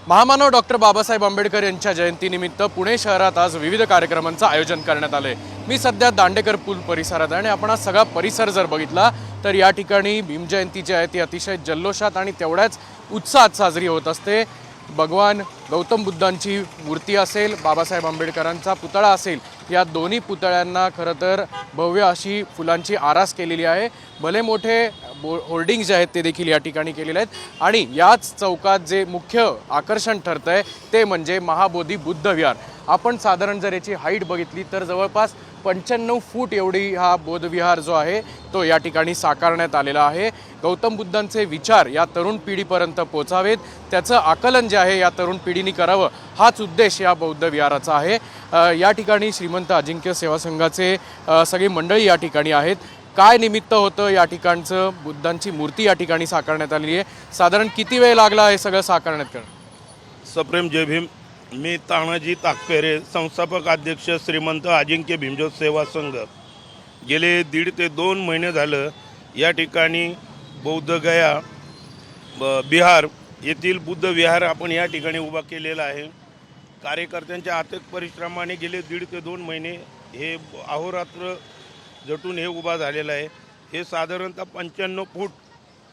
महामानव डॉक्टर बाबासाहेब आंबेडकर यांच्या जयंतीनिमित्त पुणे शहरात आज विविध कार्यक्रमांचं आयोजन करण्यात आले। मी सध्या दांडेकर पूल परिसरात आहे आणि आपण हा सगळा परिसर जर बघितला तर या ठिकाणी भीमजयंती जी आहे ती अतिशय जल्लोषात आणि तेवढ्याच उत्साहात साजरी होत असते। भगवान गौतम बुद्धांची मूर्ती असेल, बाबासाहेब आंबेडकरांचा पुतळा असेल, या दोन्ही पुतळ्यांना खरं तर भव्य अशी फुलांची आरास केलेली आहे। भले मोठे होर्डिंग जे आहेत ते देखील या ठिकाणी केलेले आहेत आणि याच चौकात जे मुख्य आकर्षण ठरतंय ते म्हणजे महाबोधी बुद्ध विहार। आपण साधारण जर याची हाईट बघितली तर जवळपास 95 फूट एवढी हा बौद्ध विहार जो आहे तो या ठिकाणी साकारण्यात आलेला आहे। गौतम बुद्धांचे विचार या तरुण पिढीपर्यंत पोहोचावेत, त्याचं आकलन जे आहे या तरुण पिढीने करावं, हाच उद्देश या बौद्ध विहाराचा आहे। या ठिकाणी श्रीमंत अजिंक्य सेवा संघाचे सगळी मंडळी या ठिकाणी आहेत। काय निमित्त होतं या ठिकाणचं, बुद्धांची मूर्ती या ठिकाणी साकारण्यात आलेली आहे, साधारण किती वेळ लागला हे सगळं साकारण्यात करणं? सप्रेम जय भीम। मी तानाजी ताकपेरे, संस्थापक अध्यक्ष श्रीमंत अजिंक्य भीमज्योत सेवा संघ। गेले 1.5 ते 2 महिने झालं या ठिकाणी बौद्धगया बिहार येथील बुद्ध विहार आपण या ठिकाणी उभा केलेला आहे। कार्यकर्त्यांच्या अथक परिश्रमाने गेले 1.5 ते 2 महिने हे अहोरात्र झटून हे उभा झालेलं आहे। हे साधारणतः 95 फूट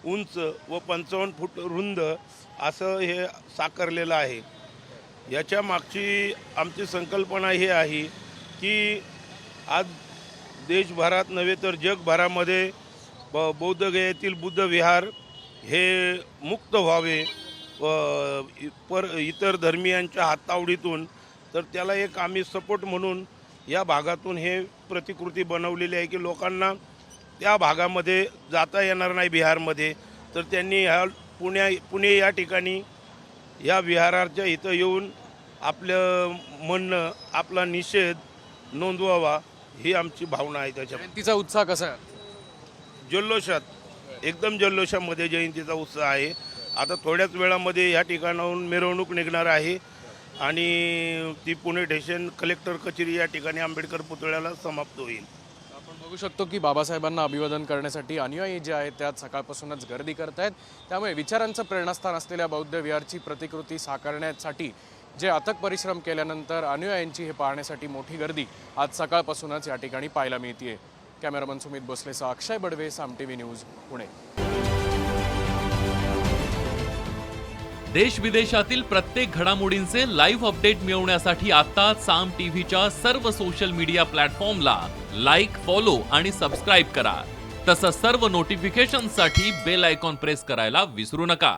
उंच व 55 फूट रुंद असं हे साकारलेलं आहे। याच्या मागची आमची संकल्पना ही आहे की आज देशभरात नव्हे तर जगभरामध्ये बौद्धगयेतील बुद्ध विहार हे मुक्त व्हावे इतर धर्मियांच्या हातावडीतून, तर त्याला एक आम्ही सपोर्ट म्हणून या भागातून हे प्रतिकृती बनवलेली आहे की लोकांना त्या भागामध्ये जाता येणार नाही बिहारमध्ये, तर त्यांनी ह्या पुणे या ठिकाणी या विहाराच्या इथं येऊन आपलं म्हणणं, आपला निषेध नोंदवावा ही आमची भावना आहे। त्याच्या जयंतीचा उत्साह कसा आहे? जल्लोषात, एकदम जल्लोषामध्ये जयंतीचा उत्साह आहे। आता थोड्याच वेळामध्ये या ठिकाणाहून मिरवणूक निघणार आहे आणि ती पुणे स्टेशन कलेक्टर कचेरी या ठिकाणी आंबेडकर पुतळ्याला समाप्त होईल। आपण बघू शकतो की बाबासाहेबांना अभिवादन करण्यासाठी अनुयायी जे आहेत त्यात सकाळपासूनच गर्दी करत आहेत। त्यामुळे विचारांचं प्रेरणास्थान असलेल्या बौद्ध विहारची प्रतिकृती साकारण्यासाठी जे अथक परिश्रम केल्यानंतर अनुयायांची हे पाहण्यासाठी मोठी गर्दी आज सकाळपासूनच या ठिकाणी पाहायला मिळते। कॅमेरामन सुमित भोसलेसह अक्षय बडवे, साम टीव्ही न्यूज, पुणे। देश विदेशातील प्रत्येक घडामोडींचे लाईव्ह अपडेट मिळवण्यासाठी आता साम टीव्हीच्या सर्व सोशल मीडिया प्लॅटफॉर्मला लाईक, फॉलो आणि सबस्क्राईब करा। तसंच सर्व नोटिफिकेशनसाठी बेल आयकॉन प्रेस करायला विसरू नका।